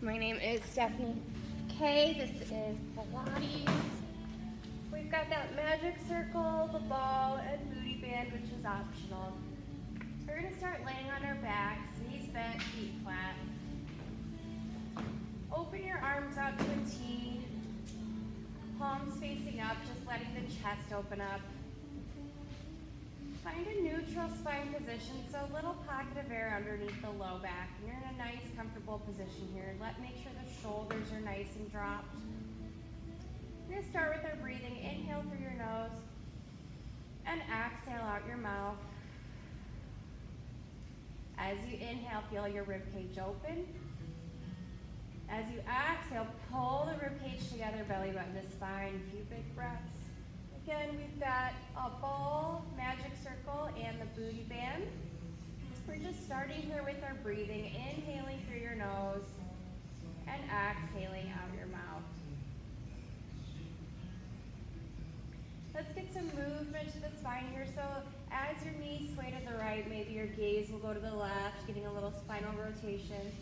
My name is Stephanie K. This is Pilates. We've got that magic circle, the ball, and booty band, which is optional. We're going to start laying on our backs, knees bent, feet flat. Open your arms out to a T, palms facing up, just letting the chest open up. Find a neutral spine position, so a little pocket of air underneath the low back. And you're in a nice, comfortable position here. Make sure the shoulders are nice and dropped. We're going to start with our breathing. Inhale through your nose and exhale out your mouth. As you inhale, feel your rib cage open. As you exhale, pull the rib cage together, belly button to spine. A few big breaths. Again, we've got a ball, magic circle, and the booty band. We're just starting here with our breathing, inhaling through your nose and exhaling out your mouth. Let's get some movement to the spine here. So as your knees sway to the right, maybe your gaze will go to the left, getting a little spinal rotation.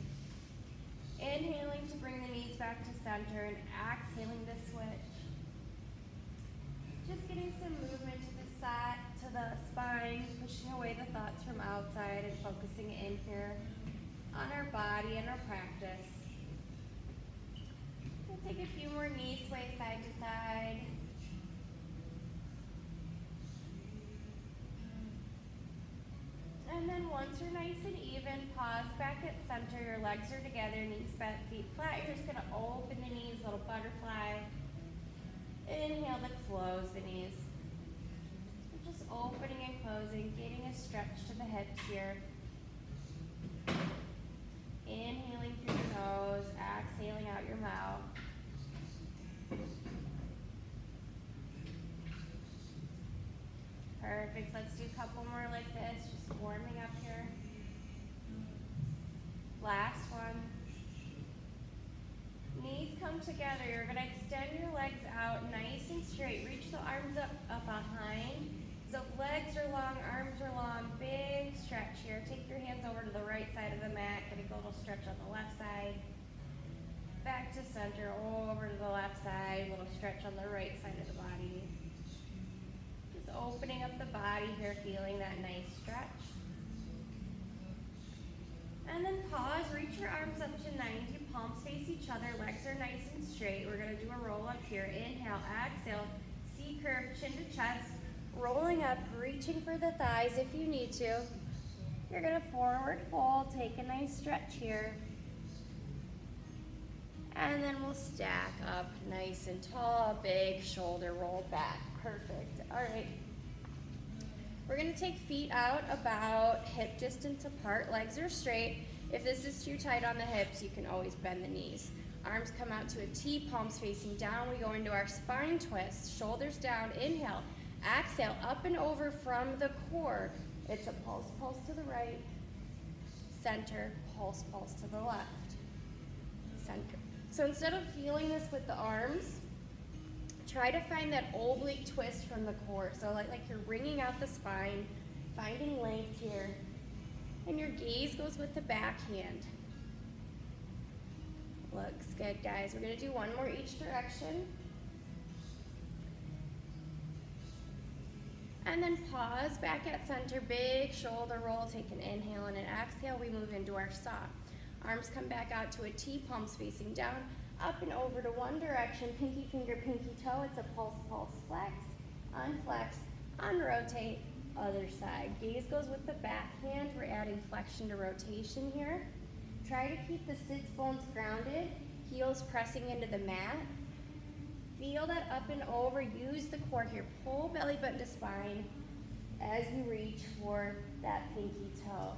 Inhaling to bring the knees back to center and exhaling to switch. Just getting some movement to the side, to the spine, pushing away the thoughts from outside and focusing in here on our body and our practice. We'll take a few more knee sway side to side. And then once you're nice and even, pause back at center. Your legs are together, knees bent, feet flat. You're just going to open the knees, little butterfly. Inhale to close the knees. We're just opening and closing, getting a stretch to the hips here. Inhaling through your nose, exhaling out your mouth. Perfect. Let's do a couple more like this, just warming up here. Last one. Knees come together. You're going to extend your legs out nice and straight. Reach the arms up behind. So legs are long, arms are long. Big stretch here. Take your hands over to the right side of the mat. Get a little stretch on the left side. Back to center, over to the left side. Little stretch on the right side of the body. Just opening up the body here, feeling that nice stretch. And then pause, reach your arms up to 90, palms face each other, legs are nice and straight. We're going to do a roll up here. Inhale, exhale, C curve, chin to chest, rolling up, reaching for the thighs if you need to. You're going to forward fold, take a nice stretch here. And then we'll stack up nice and tall, big shoulder roll back. Perfect. All right. We're going to take feet out about hip distance apart. Legs are straight. If this is too tight on the hips, you can always bend the knees. Arms come out to a T, palms facing down. We go into our spine twist. Shoulders down. Inhale. Exhale, up and over from the core. It's a pulse, pulse to the right. Center, pulse, pulse to the left. Center. So instead of feeling this with the arms, try to find that oblique twist from the core. So like you're wringing out the spine, finding length here. And your gaze goes with the backhand. Looks good, guys. We're going to do one more each direction. And then pause back at center, big shoulder roll. Take an inhale and an exhale. We move into our saw. Arms come back out to a T, palms facing down. Up and over to one direction, pinky finger, pinky toe. It's a pulse, pulse, flex, unflex, unrotate, other side. Gaze goes with the backhand. We're adding flexion to rotation here. Try to keep the sits bones grounded, heels pressing into the mat. Feel that up and over. Use the core here. Pull belly button to spine as you reach for that pinky toe.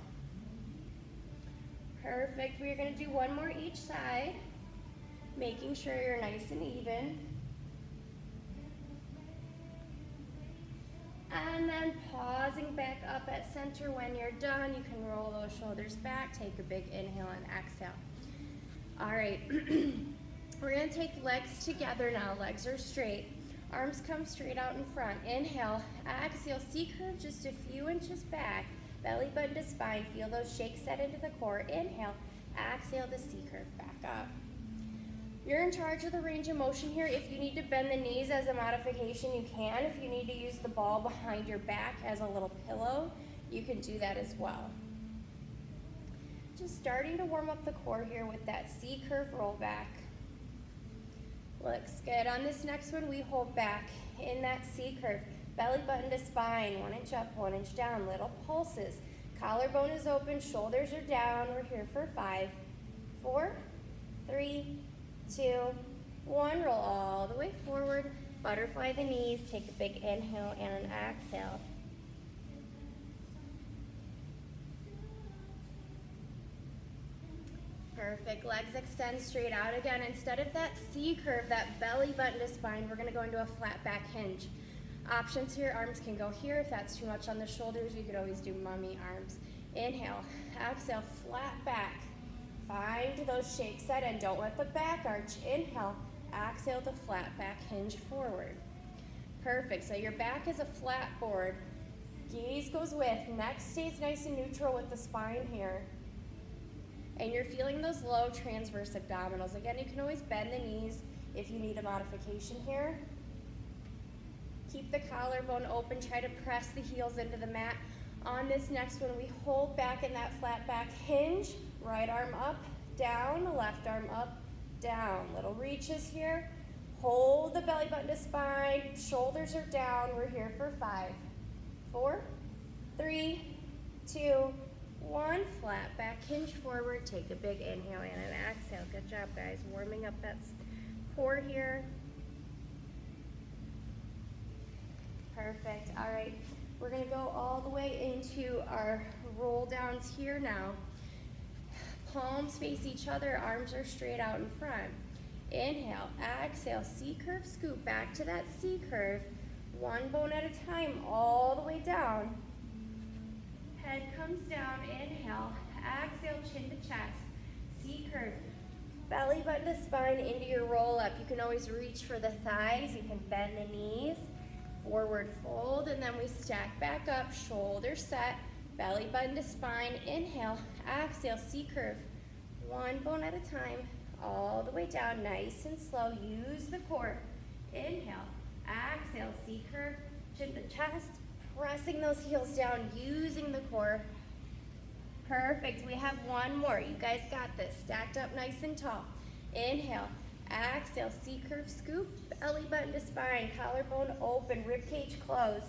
Perfect. We're going to do one more each side. Making sure you're nice and even. And then pausing back up at center when you're done. You can roll those shoulders back, take a big inhale and exhale. All right, we're gonna take legs together now. Legs are straight. Arms come straight out in front. Inhale, exhale, C curve just a few inches back. Belly button to spine. Feel those shakes set into the core. Inhale, exhale the C curve back up. You're in charge of the range of motion here. If you need to bend the knees as a modification, you can. If you need to use the ball behind your back as a little pillow, you can do that as well. Just starting to warm up the core here with that C-curve roll back. Looks good. On this next one, we hold back in that C-curve. Belly button to spine, 1 inch up, 1 inch down, little pulses. Collarbone is open, shoulders are down. We're here for 5, 4, 3, 2, 1. Roll all the way forward. Butterfly the knees. Take a big inhale and an exhale. Perfect. Legs extend straight out again. Instead of that C curve, that belly button to spine, we're going to go into a flat back hinge. Options here, arms can go here. If that's too much on the shoulders, you could always do mummy arms. Inhale, exhale, flat back. Find those shakes that end. Don't let the back arch. Inhale, exhale to flat back hinge forward. Perfect. So your back is a flat board. Gaze goes with. Neck stays nice and neutral with the spine here. And you're feeling those low transverse abdominals. Again, you can always bend the knees if you need a modification here. Keep the collarbone open. Try to press the heels into the mat. On this next one, we hold back in that flat back hinge. Right arm up, down, left arm up, down. Little reaches here. Hold the belly button to spine. Shoulders are down. We're here for 5, 4, 3, 2, 1. Flat back hinge forward. Take a big inhale and an exhale. Good job, guys. Warming up that core here. Perfect. All right. We're going to go all the way into our roll downs here now. Palms face each other. Arms are straight out in front. Inhale. Exhale. C-curve scoop back to that C-curve. One bone at a time all the way down. Head comes down, inhale, exhale, chin to chest, C-curve, belly button to spine into your roll up. You can always reach for the thighs, you can bend the knees, forward fold, and then we stack back up, shoulder set, belly button to spine, inhale, exhale, C-curve, one bone at a time, all the way down, nice and slow, use the core, inhale, exhale, C-curve, chin to chest, pressing those heels down, using the core. Perfect. We have one more. You guys got this. Stacked up nice and tall. Inhale. Exhale. C-curve scoop. Belly button to spine. Collarbone open. Rib cage closed.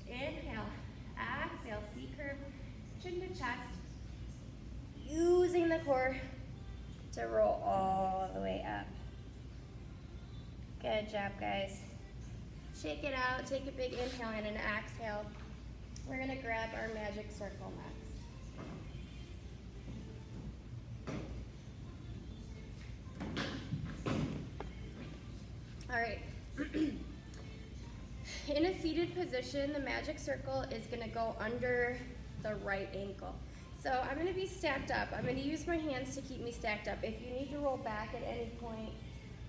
Inhale. Exhale. C-curve. Chin to chest. Using the core to roll all the way up. Good job, guys. Shake it out, take a big inhale and an exhale. We're gonna grab our magic circle next. All right. In a seated position, the magic circle is gonna go under the right ankle. So I'm gonna be stacked up. I'm gonna use my hands to keep me stacked up. If you need to roll back at any point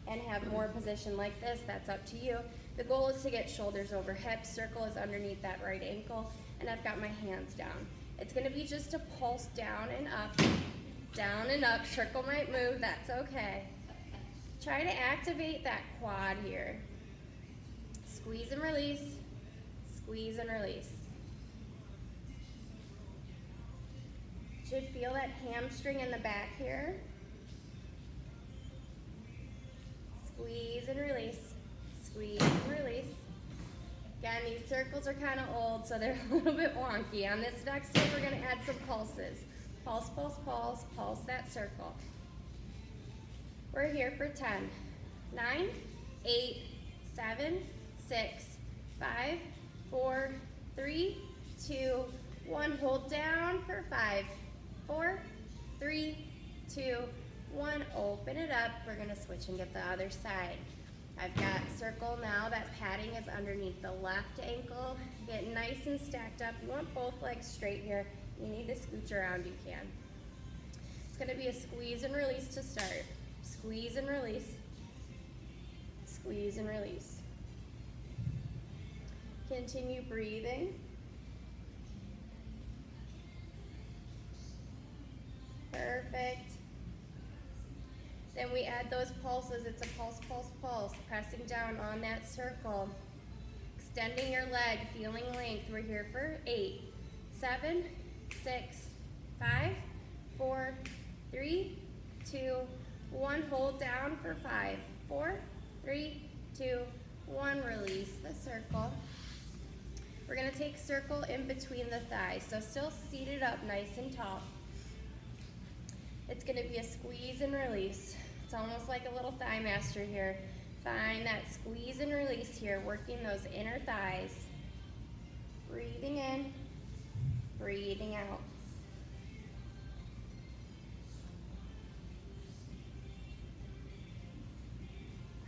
and have more position like this, that's up to you. The goal is to get shoulders over hips. Circle is underneath that right ankle, and I've got my hands down. It's gonna be just a pulse down and up, down and up. Circle might move, that's okay. Try to activate that quad here. Squeeze and release, squeeze and release. Should feel that hamstring in the back here. Squeeze and release. Squeeze and release. Again, these circles are kind of old, so they're a little bit wonky. On this next one, we're going to add some pulses. Pulse, pulse, pulse, pulse that circle. We're here for 10, 9, 8, 7, 6, 5, 4, 3, 2, 1. Hold down for 5, 4, 3, 2, 1. Open it up. We're going to switch and get the other side. I've got circle now. That padding is underneath the left ankle. Get nice and stacked up. You want both legs straight here. You need to scooch around, you can. It's going to be a squeeze and release to start. Squeeze and release. Squeeze and release. Continue breathing. Perfect. Then we add those pulses. It's a pulse, pulse, pulse. Pressing down on that circle. Extending your leg, feeling length. We're here for 8, 7, 6, 5, 4, 3, 2, 1. Hold down for 5, 4, 3, 2, 1. Release the circle. We're going to take circle in between the thighs. So still seated up nice and tall. It's going to be a squeeze and release. It's almost like a little thigh master here. Find that squeeze and release here, working those inner thighs. Breathing in, breathing out.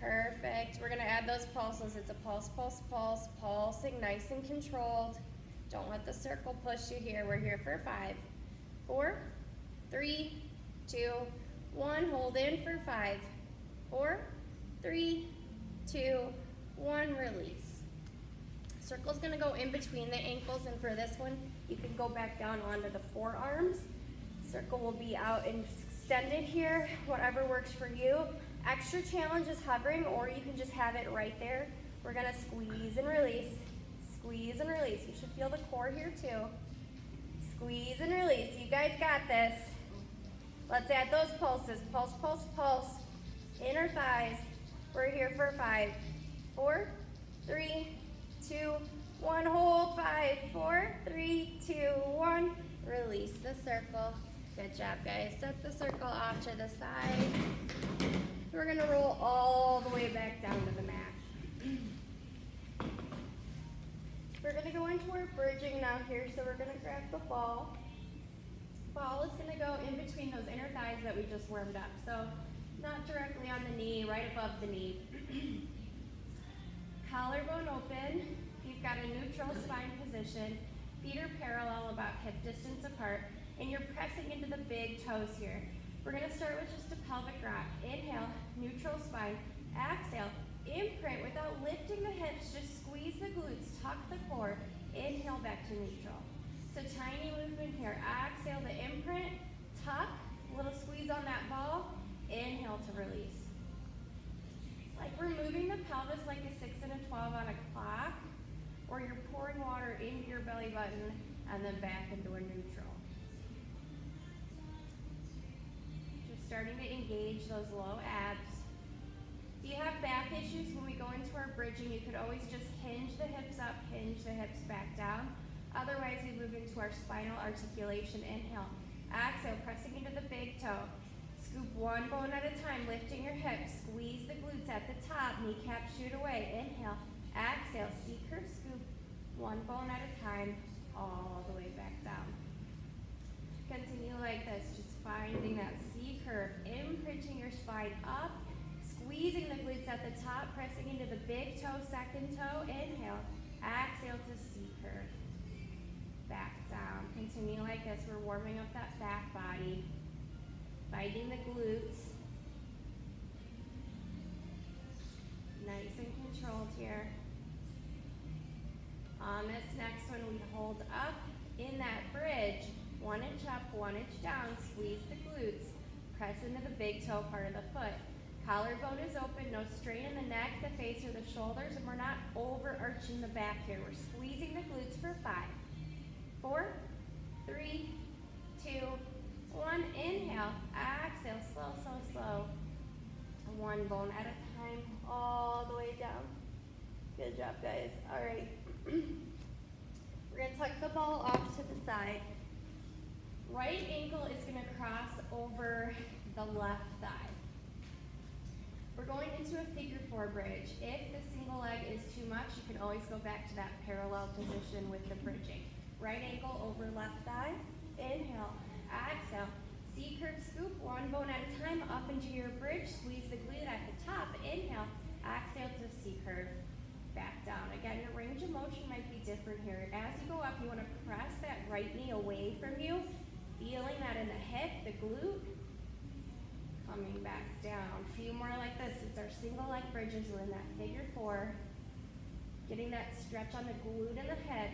Perfect. We're going to add those pulses. It's a pulse, pulse, pulse, pulsing nice and controlled. Don't let the circle push you here. We're here for 5, 4, 3, 2, 1. Hold in for 5, 4, 3, 2, 1. Release. Circle's going to go in between the ankles, and for this one, you can go back down onto the forearms. Circle will be out and extended here, whatever works for you. Extra challenge is hovering, or you can just have it right there. We're going to squeeze and release. Squeeze and release. You should feel the core here too. Squeeze and release. You guys got this. Let's add those pulses. Pulse, pulse, pulse. Inner thighs. We're here for 5, 4, 3, 2, 1. Hold. 5, 4, 3, 2, 1. Release the circle. Good job, guys. Set the circle off to the side. We're going to roll all the way back down to the mat. We're going to go into our bridging now here, so we're going to grab the ball. Ball is going to go in between those inner thighs that we just warmed up. So not directly on the knee, right above the knee. Collarbone open. You've got a neutral spine position. Feet are parallel, about hip distance apart, and you're pressing into the big toes here. We're going to start with just a pelvic rock. Inhale, neutral spine. Exhale, imprint without lifting the hips, just squeeze the glutes, tuck the core. Inhale, back to neutral. So tiny movement here. Exhale to imprint, tuck, little squeeze on that ball. Inhale to release. Like we're moving the pelvis like a 6 and a 12 on a clock, or you're pouring water into your belly button and then back into a neutral. Just starting to engage those low abs. If you have back issues, when we go into our bridging, you could always just hinge the hips up, hinge the hips back down. Otherwise, we move into our spinal articulation. Inhale. Exhale, pressing into the big toe. Scoop one bone at a time, lifting your hips. Squeeze the glutes at the top. Kneecaps shoot away. Inhale. Exhale, C-curve scoop. One bone at a time, all the way back down. Continue like this, just finding that C-curve, imprinting your spine up, squeezing the glutes at the top, pressing into the big toe, second toe. Inhale. Exhale to C-curve. Back down. Continue like this. We're warming up that back body. Finding the glutes. Nice and controlled here. On this next one, we hold up in that bridge. 1 inch up, 1 inch down. Squeeze the glutes. Press into the big toe part of the foot. Collarbone is open. No strain in the neck, the face, or the shoulders. And we're not overarching the back here. We're squeezing the glutes for 5, 4, 3, 2, 1. Inhale. Exhale. Slow, slow, slow. One bone at a time, all the way down. Good job, guys. All right. We're going to tuck the ball off to the side. Right ankle is going to cross over the left thigh. We're going into a figure 4 bridge. If the single leg is too much, you can always go back to that parallel position with the bridging. Right ankle over left thigh. Inhale. Exhale. C-curve scoop, one bone at a time, up into your bridge. Squeeze the glute at the top. Inhale. Exhale to C-curve. Back down. Again, your range of motion might be different here. As you go up, you want to press that right knee away from you, feeling that in the hip, the glute. Coming back down. A few more like this. It's our single leg bridges. We're in that figure 4. Getting that stretch on the glute and the hip.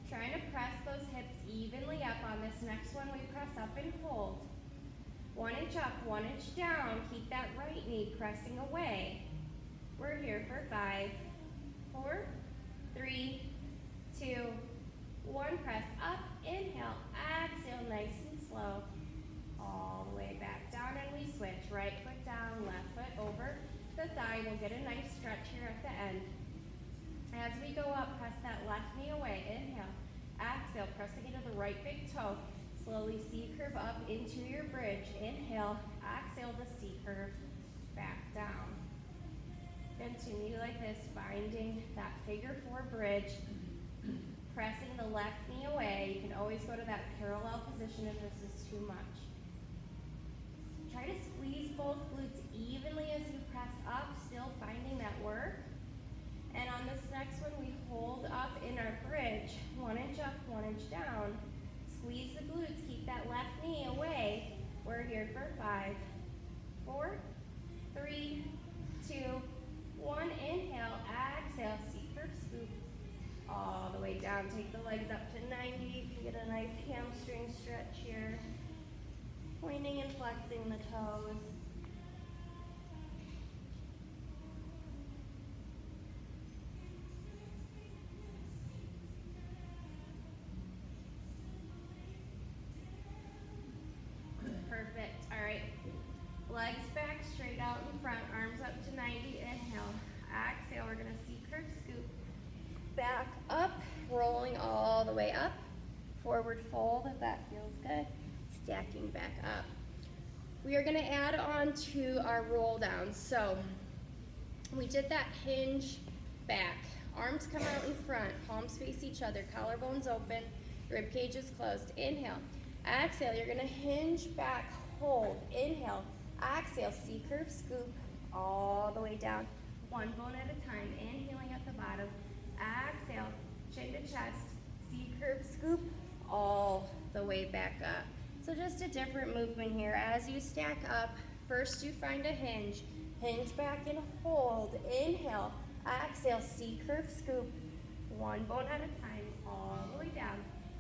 Trying to press those hips evenly up. On this next one, we press up and hold. 1 inch up, 1 inch down. Keep that right knee pressing away. We're here for 5, 4, 3, 2, 1. Press up, inhale, exhale, nice and slow. All the way back down, and we switch. Right foot down, left foot over the thigh. We'll get a nice stretch here at the end. As we go up, press that left knee away. Inhale, exhale, pressing into the right big toe. Slowly C-curve up into your bridge. Inhale, exhale the C-curve back down. Continue like this, finding that figure 4 bridge. Pressing the left knee away. You can always go to that parallel position if this is too much. Try to squeeze both glutes evenly as you press up, still finding that work. And on this next one, we hold up in our bridge. 1 inch up, 1 inch down. Squeeze the glutes, keep that left knee away. We're here for 5, 4, 3, 2, 1. Inhale, exhale, C-curve scoop. All the way down, take the legs up to 90. You can get a nice hamstring stretch here. Pointing and flexing the toes. Perfect. All right. Legs back, straight out in front, arms up to 90. Inhale. Exhale. We're going to C-curve scoop. Back up, rolling all the way up. Forward fold if that feels good. Stacking back up. We are going to add on to our roll down. So we did that hinge back. Arms come out in front, palms face each other, collarbones open, rib cage is closed. Inhale. Exhale, you're going to hinge back, hold. Inhale. Exhale, C-curve scoop all the way down. One bone at a time. Inhaling at the bottom. Exhale, chin to chest. C-curve scoop all the way back up. So just a different movement here. As you stack up, first you find a hinge. Hinge back and hold. Inhale. Exhale, C-curve scoop. One bone at a time, all the way down.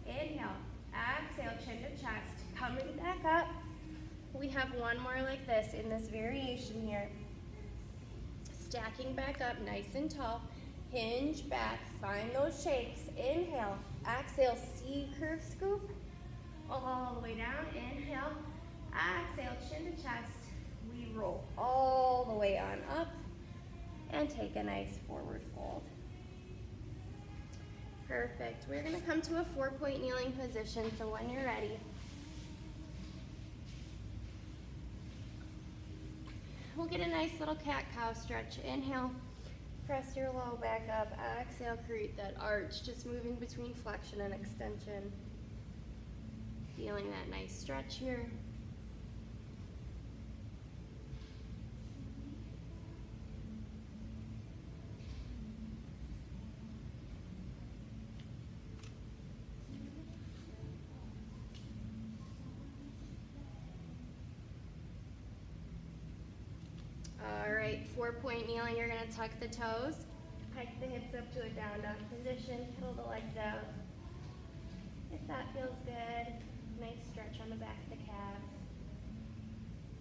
Inhale. Exhale, chin to chest. Coming back up. We have one more like this in this variation here. Stacking back up nice and tall. Hinge back, find those shakes. Inhale, exhale, C-curve scoop. All the way down. Inhale, exhale, chin to chest. We roll all the way on up and take a nice forward fold. Perfect. We're going to come to a 4-point kneeling position, so when you're ready, we'll get a nice little cat-cow stretch. Inhale, press your low back up. Exhale, create that arch, just moving between flexion and extension. Feeling that nice stretch here. All right, 4-point kneeling, you're gonna tuck the toes, hike the hips up to a down dog position, pedal the legs out. If that feels good, nice stretch on the back of the calf.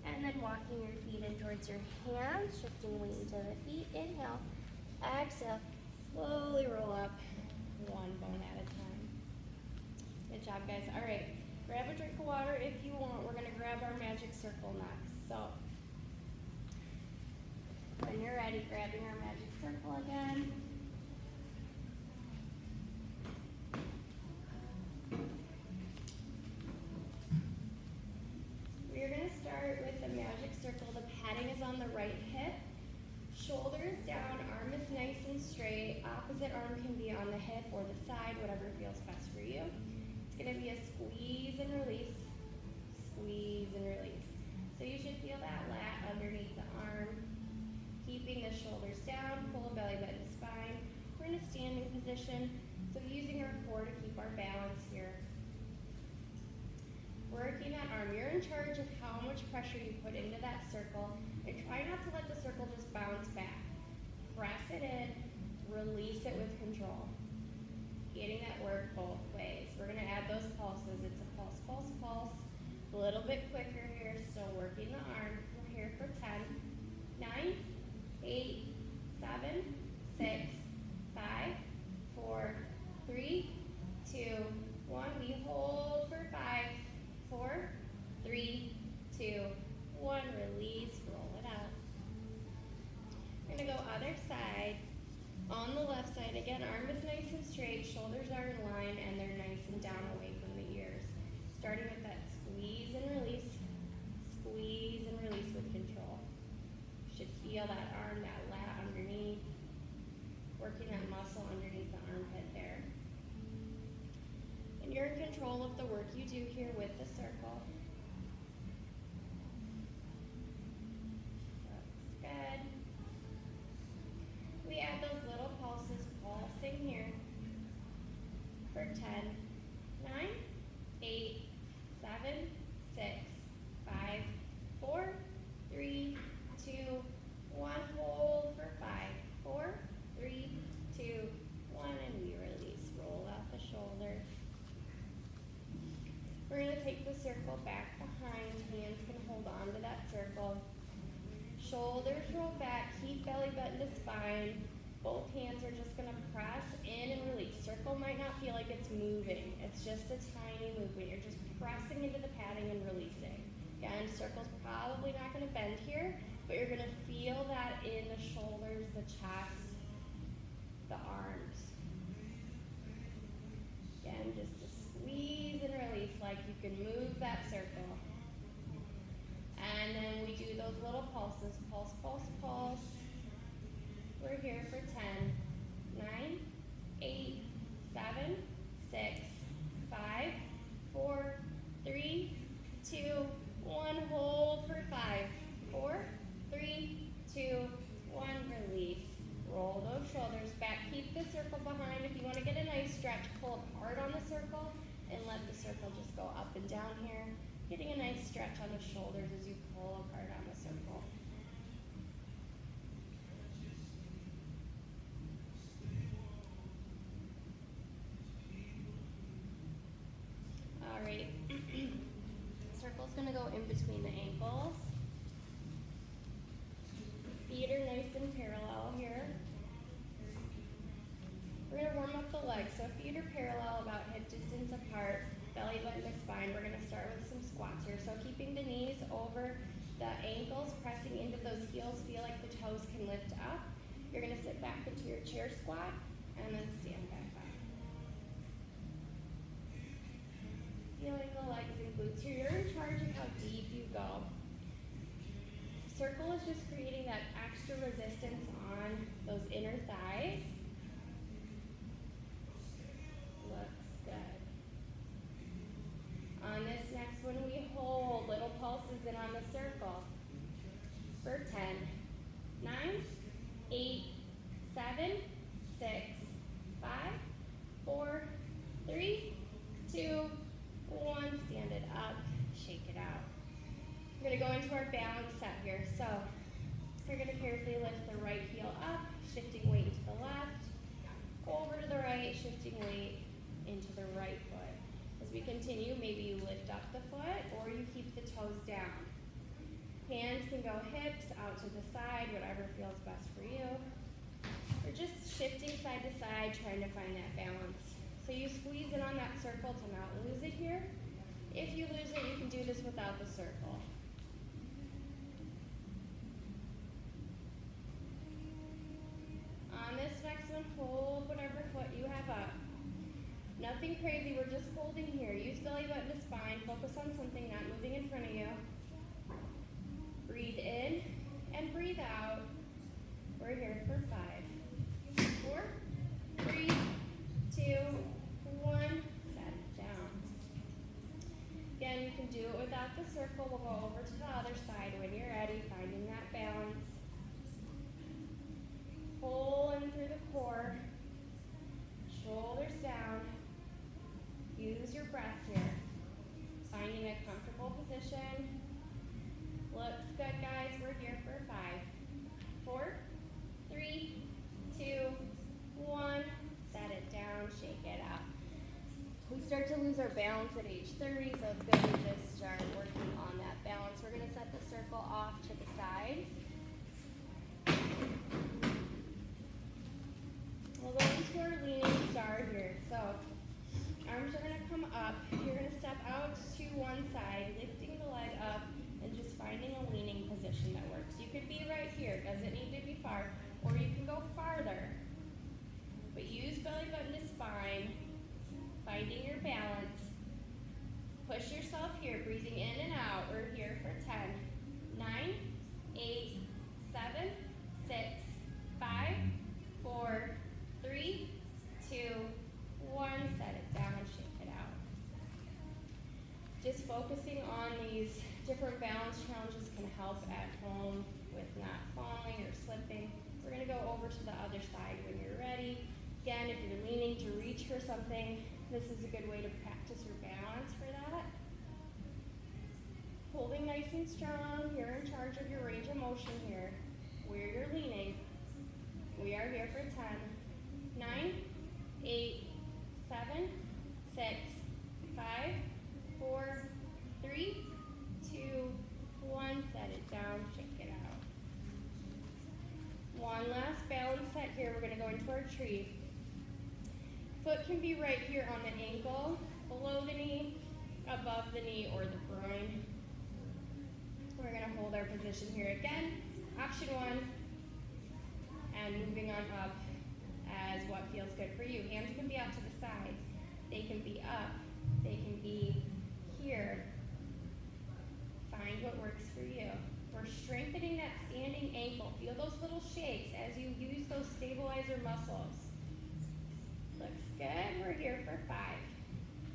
And then walking your feet in towards your hands, shifting weight into the feet. Inhale, exhale, slowly roll up, one bone at a time. Good job, guys. All right, grab a drink of water if you want. We're gonna grab our magic circle next. So, when you're ready, grabbing our magic circle again. We're going to start with the magic circle. The padding is on the right hip. Shoulders down, arm is nice and straight. Opposite arm can be on the hip or the side, whatever feels best for you. It's going to be a squeeze and release, squeeze and release. So you should feel that lat underneath the arm. Keeping the shoulders down, pull belly button to spine. We're in a standing position, so using our core to keep our balance here. Working that arm. You're in charge of how much pressure you put into that circle, and try not to let the circle just bounce back. Press it in, release it with control. Getting that work both ways. We're going to add those pulses. It's a pulse, pulse, pulse. A little bit quicker here, still working the arm. We're here for 10, 9, 8, 7, 6, 5, 4, 3, 2, 1. We hold for 5, 4, 3, 2, 1. Release, roll it out. We're going to go other side. On the left side, again, arm is nice and straight, shoulders are in line, and they're nice and down away from the ears. Starting with that squeeze and release with control. You should feel that arm, that lat underneath, working that muscle underneath the armpit there. And you're in control of the work you do here with the circle. Looks good. We add those little pulses, pulsing here for 10, 9, 8, 7, 6, 5, 4, 3, 2, 1. Hold for 5, 4, 3, 2, 1, and we release. Roll out the shoulder. We're going to take the circle back behind. Hands can hold on to that circle. Shoulders roll back, keep belly button to spine. Both hands are just going to press in and release. Circle might not feel like it's moving. It's just a tiny movement. You're just pressing into the padding and releasing. Again, circle's probably not going to bend here, but you're going to feel that in the shoulders, the chest, the arms. Again, just to squeeze and release like you can move that circle. And then we do those little pulses. Pulse, pulse, pulse. We're here for 10, 9, 8, 7, 6, 5, 4, 3, 2, 1. Hold for 5, 4, 3, 2, 1. Release. Roll those shoulders back. Keep the circle behind. If you want to get a nice stretch, pull apart on the circle and let the circle just go up and down here. Getting a nice stretch on the shoulders as you pull apart on the circle. All right. Circle's going to go in between the ankles. Feet are nice and parallel here. We're going to warm up the legs. So feet are parallel, about hip distance apart. Belly button to spine. We're going to start with some squats here. So keeping the knees over the ankles, pressing into those heels, feel like the toes can lift up. You're going to sit back into your chair squat and then stand back up. Feeling the legs and glutes here. You're in charge of how deep you go. Circle is just creating that extra resistance on those inner thighs. On this next one, we hold little pulses in on the circle for 10, 9, 8, 7, 6, 5, 4, 3, 2, 1. Stand it up, shake it out. We're going to go into our balance set here. So we're going to carefully lift the right heel up, shifting weight to the left, over to the right, shifting weight into the right foot. As we continue, maybe you lift up the foot or you keep the toes down. Hands can go hips, out to the side, whatever feels best for you. We're just shifting side to side, trying to find that balance. So you squeeze in on that circle to not lose it here. If you lose it, you can do this without the circle. On this next one, hold whatever foot you have up. Nothing crazy, we're just holding here. Use belly button to spine. Focus on something not moving in front of you. Breathe in and breathe out. We're here for 5, 4, 3, 2, 1. Set it down. Again, you can do it without the circle. We'll go over to the other side when you're ready, finding that balance. Pull in through the core. Shoulders down. Use your breath here. Finding a our balance at age 30, so it's good to just start working on that balance. We're going to set the circle off to the side. We'll go into our leaning star here. So arms are going to come up. You're going to step out to one side, lifting the leg up, and just finding a leaning position that works. You could be right here, doesn't need to be far, or you can go farther. But use belly button to spine, finding your balance. Push yourself here, breathing in and out. We're here for 10, 9, 8, 7, 6, 5, 4, 3, 2, 1. Set it down, shake it out. Just focusing on these different balance challenges can help at home with not falling or slipping. We're going to go over to the other side when you're ready. Again, if you're leaning to reach for something, this is a good way to practice your balance for that. Holding nice and strong. You're in charge of your range of motion here. Where you're leaning. We are here for 10, 9, 8, 7, 6, 5, 4, 3, 2, 1. Set it down, shake it out. One last balance set here. We're going to go into our tree. Foot can be right here on the ankle, below the knee, above the knee, or the groin. We're going to hold our position here again. Option 1. And moving on up as what feels good for you. Hands can be out to the sides. They can be up. They can be here. Find what works for you. We're strengthening that standing ankle. Feel those little shakes as you use those stabilizer muscles. Looks good. We're here for 5,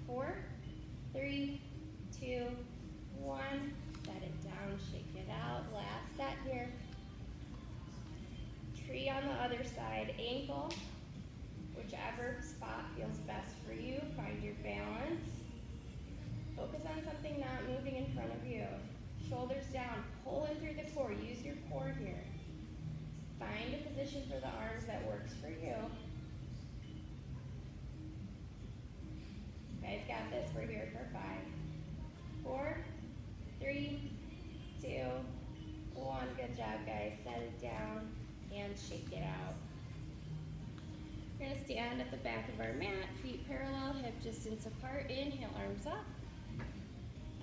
4, 3, 2, 1. Set it down, shake it out. Last set here. Tree on the other side, ankle, whichever spot feels best for you. Find your balance. Focus on something not moving in front of you. Shoulders down, pull in through the core. Use your core here. Find a position for the arms that works for you. You guys got this. We're here for 5, 4, 3, 2, 1. Good job, guys. Set it down and shake it out. We're going to stand at the back of our mat, feet parallel, hip distance apart. Inhale, arms up.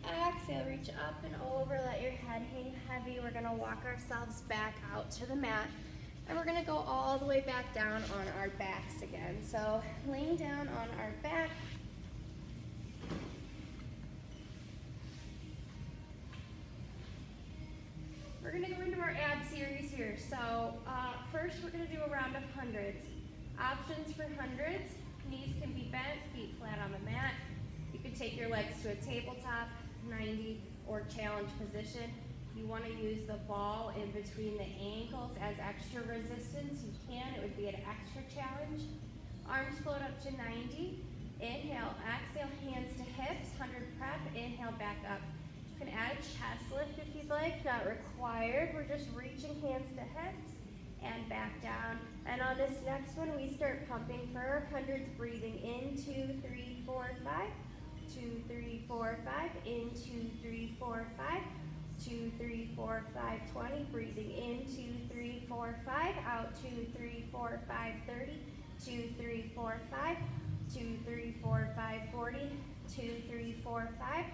Exhale, reach up and over, let your head hang heavy. We're going to walk ourselves back out to the mat, and we're going to go all the way back down on our backs again. So laying down on our back. We're going to go into our ab series here. So first we're going to do a round of hundreds. Options for hundreds, knees can be bent, feet flat on the mat. You could take your legs to a tabletop, 90, or challenge position. If you want to use the ball in between the ankles as extra resistance, you can. It would be an extra challenge. Arms float up to 90. Inhale, exhale, hands to hips, 100 prep. Inhale, back up. You can add a chest lift if you'd like, not required. We're just reaching hands to hips and back down. And on this next one, we start pumping for our hundreds, breathing in, 2, 3, 4, 5. 2, 3, 4, 5, in, 2, 3, 4, 5, 2, 3, 4, 5, 20, breathing in, 2, 3, 4, 5, out, 2, 3, 4, 5, 30, 2, 3, 4, 5, 2, 3, 4, 5, 40, 2, 3, 4, 5,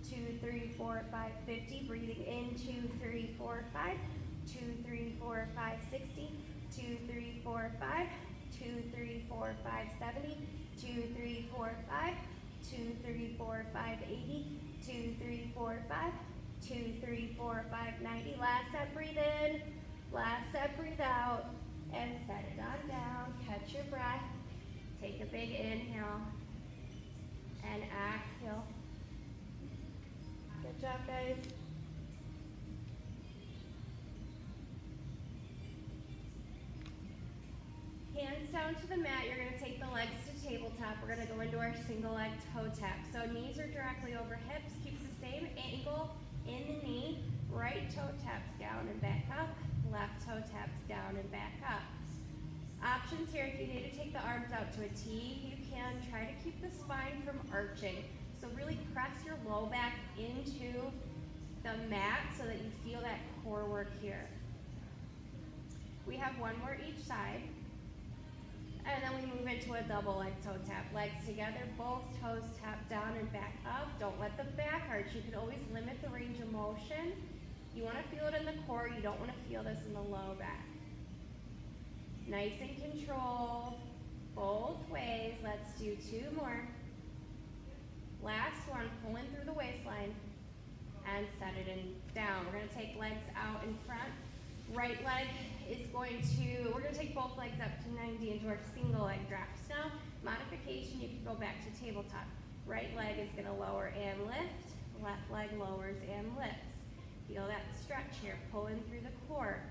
2, 3, 4, 5, 50, breathing in, 2, 3, 4, 5, 2, 3, 4, 5, 60, 2, 3, 4, 5, 2, 3, 4, 5, 70, 2, 3, 4, 5, 2, 3, 4, 5, 80, 2, 3, 4, 5, 2, 3, 4, 5, 90. Last set, breathe in. Last set, breathe out. And set it on down. Catch your breath. Take a big inhale. And exhale. Good job, guys. Hands down to the mat. You're going to take the legs to tabletop. We're going to go into our single leg toe tap. So knees are directly over hips. Keep the same angle in the knee. Right toe taps down and back up. Left toe taps down and back up. Options here, if you need to take the arms out to a T, you can. Try to keep the spine from arching. So really press your low back into the mat so that you feel that core work here. We have one more each side. And then we move into a double leg toe tap. Legs together, both toes tap down and back up. Don't let the back arch. You can always limit the range of motion. You want to feel it in the core. You don't want to feel this in the low back. Nice and controlled, both ways. Let's do 2 more. Last one, pulling through the waistline and set it in down. We're going to take legs out in front. Right leg is going to, we're going to take both legs up to 90 into our single leg drops. Now, modification, you can go back to tabletop. Right leg is going to lower and lift. Left leg lowers and lifts. Feel that stretch here, pulling through the core.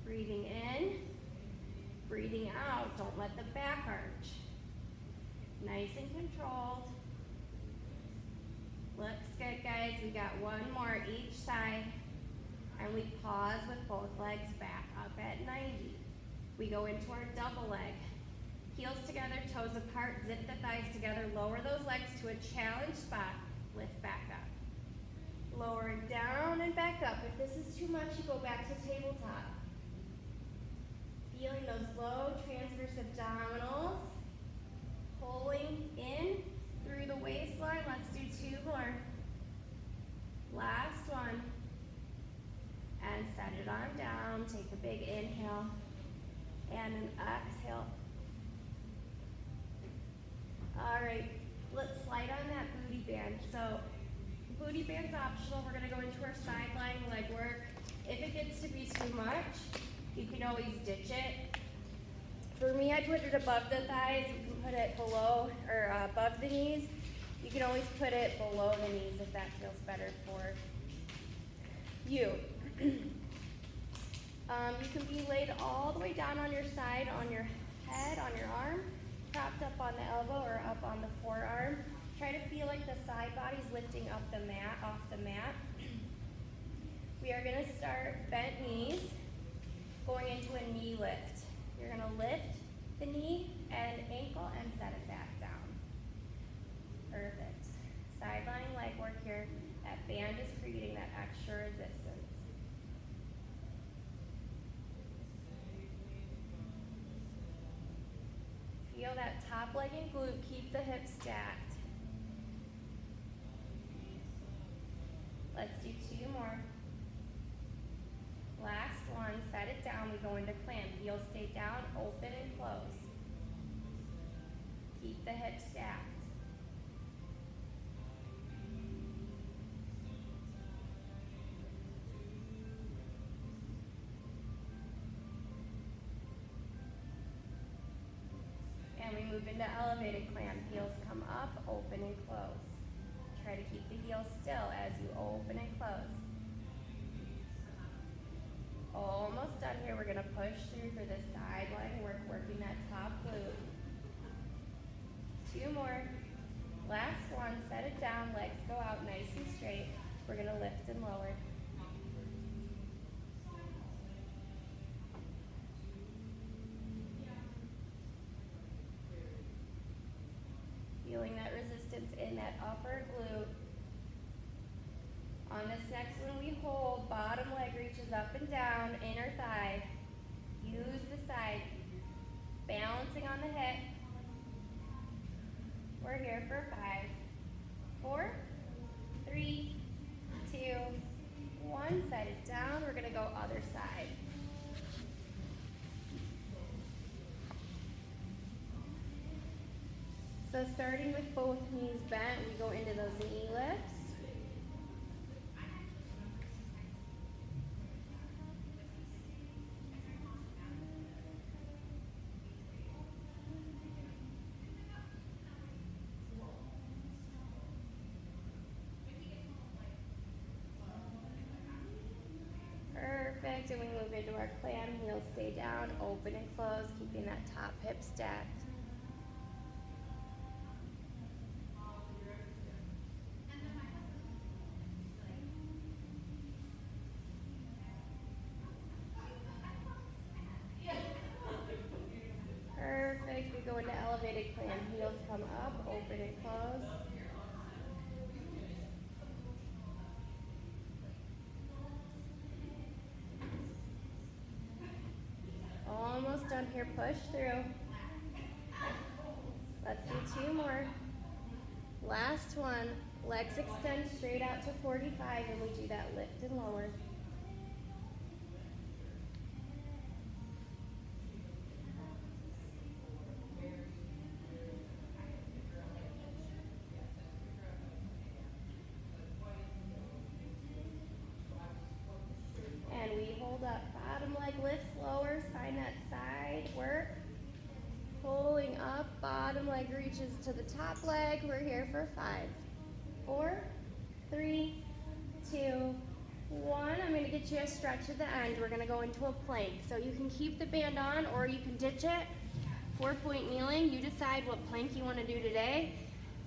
Breathing in, breathing out. Don't let the back arch. Nice and controlled. Looks good, guys. We got one more each side. And we pause with both legs back up at 90. We go into our double leg. Heels together, toes apart, zip the thighs together, lower those legs to a challenge spot, lift back up. Lower it down and back up. If this is too much, you go back to tabletop. Feeling those low transverse abdominals. Pulling in through the waistline. Let's do 2 more. Last one. And set it on down. Take a big inhale and an exhale. All right, let's slide on that booty band. So booty band's optional. We're going to go into our side lying leg work. If it gets to be too much, you can always ditch it. For me, I put it above the thighs. You can put it below or above the knees. You can always put it below the knees if that feels better for you. You can be laid all the way down on your side, on your head, on your arm, propped up on the elbow or up on the forearm. Try to feel like the side body's lifting up the mat, off the mat. We are going to start bent knees, going into a knee lift. You're going to lift the knee and ankle and set it back down. Perfect. Sideline leg work here. That band is creating that extra resistance. Feel that top leg and glute. Keep the hips stacked. Let's do 2 more. Last one. Set it down. We go into clamp. Heels stay down, open and close. Keep the hips stacked. And we move into elevated clamp. Heels come up, open and close. Try to keep the heels still as you open and close. Almost done here. We're going to push through for this side leg work, working that top glute. 2 more. Last one. Set it down. Legs go out nice and straight. We're going to lift and lower. Feeling that resistance in that upper glute. On this next one, we hold. Bottom leg reaches up and down, inner thigh. Use the side. Balancing on the hip. We're here for 5, 4, 3, 2, 1. Set it down. We're going to go other side. So starting with both knees bent, we go into those knee lifts. Perfect, and we move into our clam. Heels stay down, open and close, keeping that top hip stacked. Perfect, we go into elevated clam. Heels come up, open and close. almost done here. Push through. Let's do 2 more. Last one. Legs extend straight out to 45, and we do that lift and lower. And we hold up. Bottom leg lifts, lowers. Find that side work. Pulling up, bottom leg reaches to the top leg. We're here for 5, 4, 3, 2, 1. I'm going to get you a stretch at the end. We're going to go into a plank. So you can keep the band on or you can ditch it. 4-point kneeling. You decide what plank you want to do today.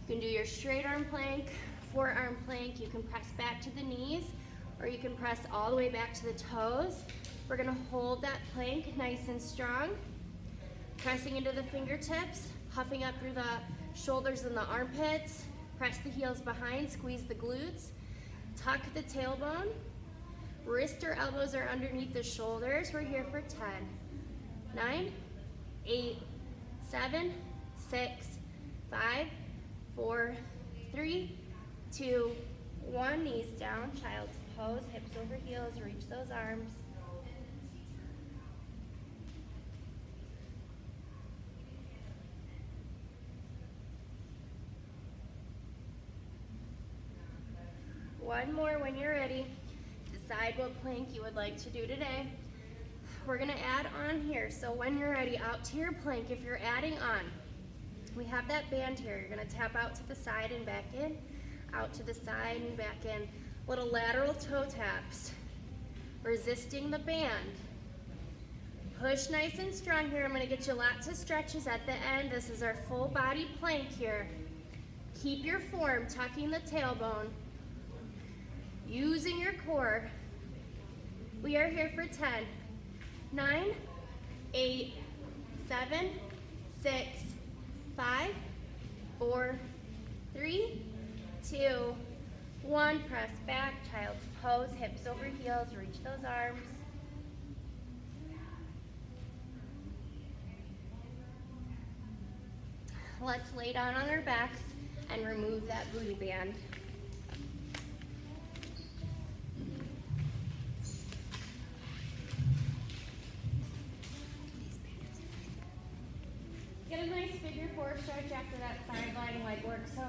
You can do your straight arm plank, forearm plank. You can press back to the knees or you can press all the way back to the toes. We're going to hold that plank nice and strong. Pressing into the fingertips, puffing up through the shoulders and the armpits. Press the heels behind, squeeze the glutes. Tuck the tailbone. Wrist or elbows are underneath the shoulders. We're here for 10, 9, 8, 7, 6, 5, 4, 3, 2, 1. Knees down, child's pose, hips over heels, reach those arms. One more when you're ready. Decide what plank you would like to do today. We're gonna add on here. So when you're ready, out to your plank, if you're adding on, we have that band here. You're gonna tap out to the side and back in, out to the side and back in. Little lateral toe taps. Resisting the band. Push nice and strong here. I'm gonna get you lots of stretches at the end. This is our full body plank here. Keep your form, tucking the tailbone. Using your core. We are here for 10, 9, 8, 7, 6, 5, 4, 3, 2, 1. Press back, child's pose, hips over heels, reach those arms. Let's lay down on our backs and remove that booty band. Get a nice figure 4 stretch after that sideline leg work. So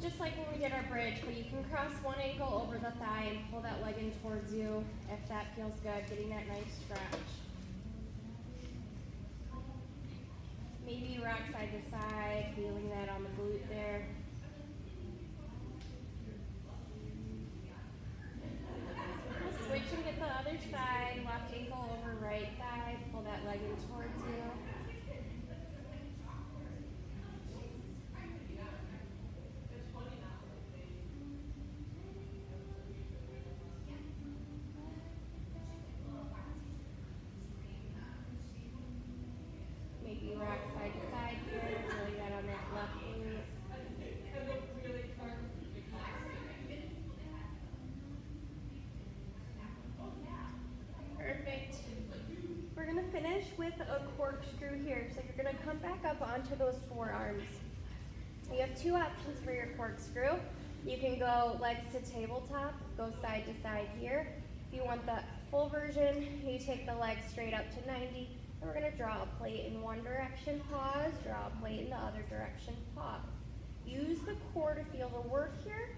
just like when we did our bridge, but you can cross one ankle over the thigh and pull that leg in towards you if that feels good, getting that nice stretch. Maybe rock side to side, feeling that on the glute there. We'll switch and get the other side, left ankle over right thigh, pull that leg in towards you. Maybe rock side to side here, feeling that on that left glute. Perfect. We're going to finish with a corkscrew here. So you're going to come back up onto those forearms. You have 2 options for your corkscrew. You can go legs to tabletop, go side to side here. If you want the full version, you take the legs straight up to 90. And we're going to draw a plate in one direction, pause, draw a plate in the other direction, pause. Use the core to feel the work here.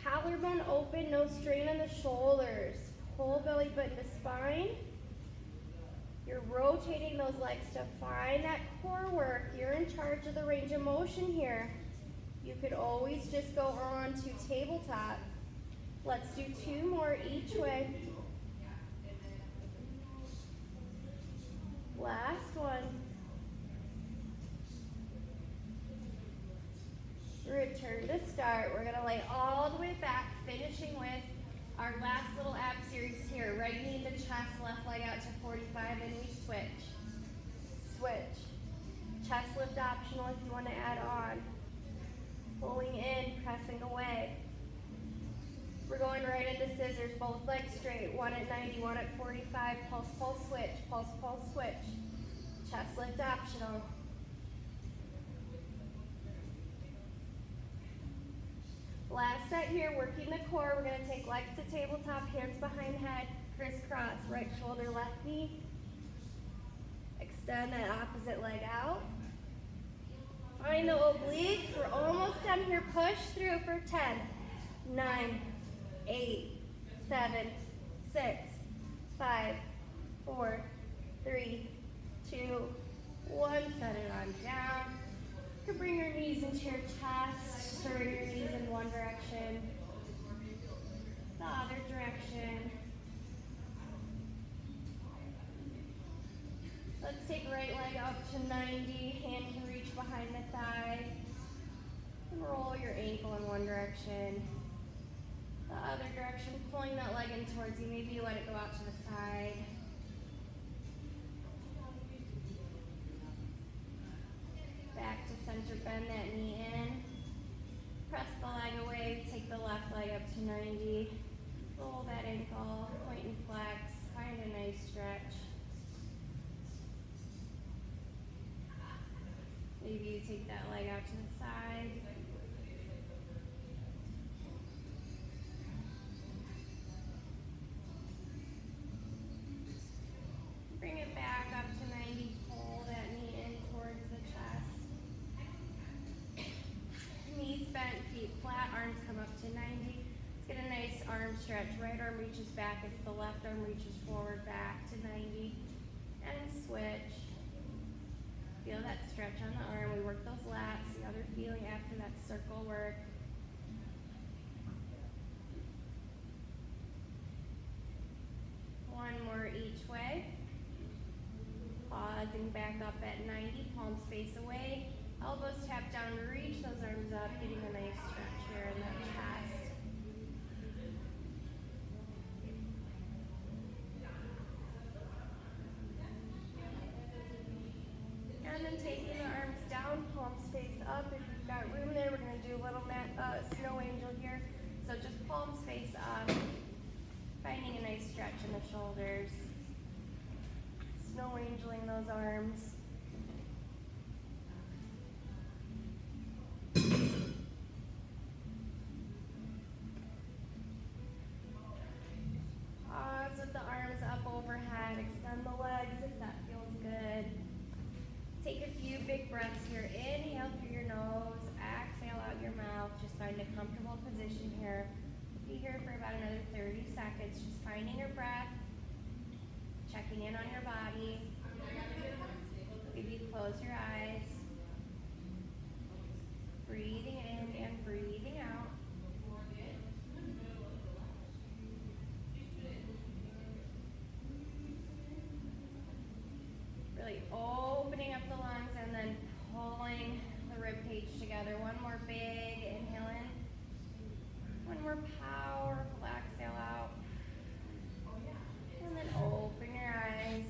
Collarbone open, no strain on the shoulders. Whole belly button to spine. You're rotating those legs to find that core work. You're in charge of the range of motion here. You could always just go on to tabletop. Let's do 2 more each way. Last one. Return to start. We're going to lay all the way back, finishing with our last little ab series here. Right knee to chest, left leg out to 45, and we switch. Switch. Chest lift optional if you want to add on. Pulling in, pressing away. We're going right into scissors, both legs straight. One at 90, one at 45. Pulse, pulse, switch. Pulse, pulse, switch. Chest lift optional. Last set here, working the core. We're going to take legs to tabletop, hands behind head, crisscross, right shoulder, left knee. Extend that opposite leg out. Find the obliques. We're almost done here. Push through for 10, 9, 8, 7, 6, 5, 4, 3, 2, 1. Set it on down. You can bring your knees into your chest, turn your knees in one direction, the other direction. Let's take right leg up to 90, hand can reach behind the thigh, and roll your ankle in one direction, the other direction, pulling that leg in towards you. Maybe you let it go out to the side. Back to center, bend that knee in. Press the leg away, take the left leg up to 90. Roll that ankle, point and flex, find a nice stretch. Maybe you take that leg out to the side. Bring it back up to 90, pull that knee in towards the chest. Knees bent, feet flat, arms come up to 90. Let's get a nice arm stretch. Right arm reaches back if the left arm reaches forward, back to 90. And switch. Feel that stretch on the arm. We work those lats. The other feeling after that circle work. One more each way. Pausing back up at 90, palms face away. Elbows tap down to reach those arms up, getting a nice stretch here in the chest. And then taking the arms down, palms face up. If you've got room there, we're going to do a little snow angel here. So just palms face up, finding a nice stretch in the shoulders. Snow angeling those arms. Pause with the arms up overhead. Extend the legs if that feels good. Take a few big breaths here. Inhale through your nose. Exhale out your mouth. Just find a comfortable position here. Be here for about another 30 seconds. Just finding your breath. Checking in on your body. Maybe close your eyes. Breathing in and breathing out. Really opening up the lungs and then pulling the rib cage together. One more big inhale in. One more powerful exhale out. And then open your eyes.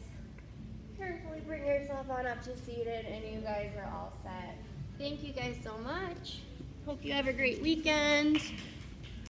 Carefully bring yourself on up to seated, and you guys are all set. Thank you guys so much. Hope you have a great weekend.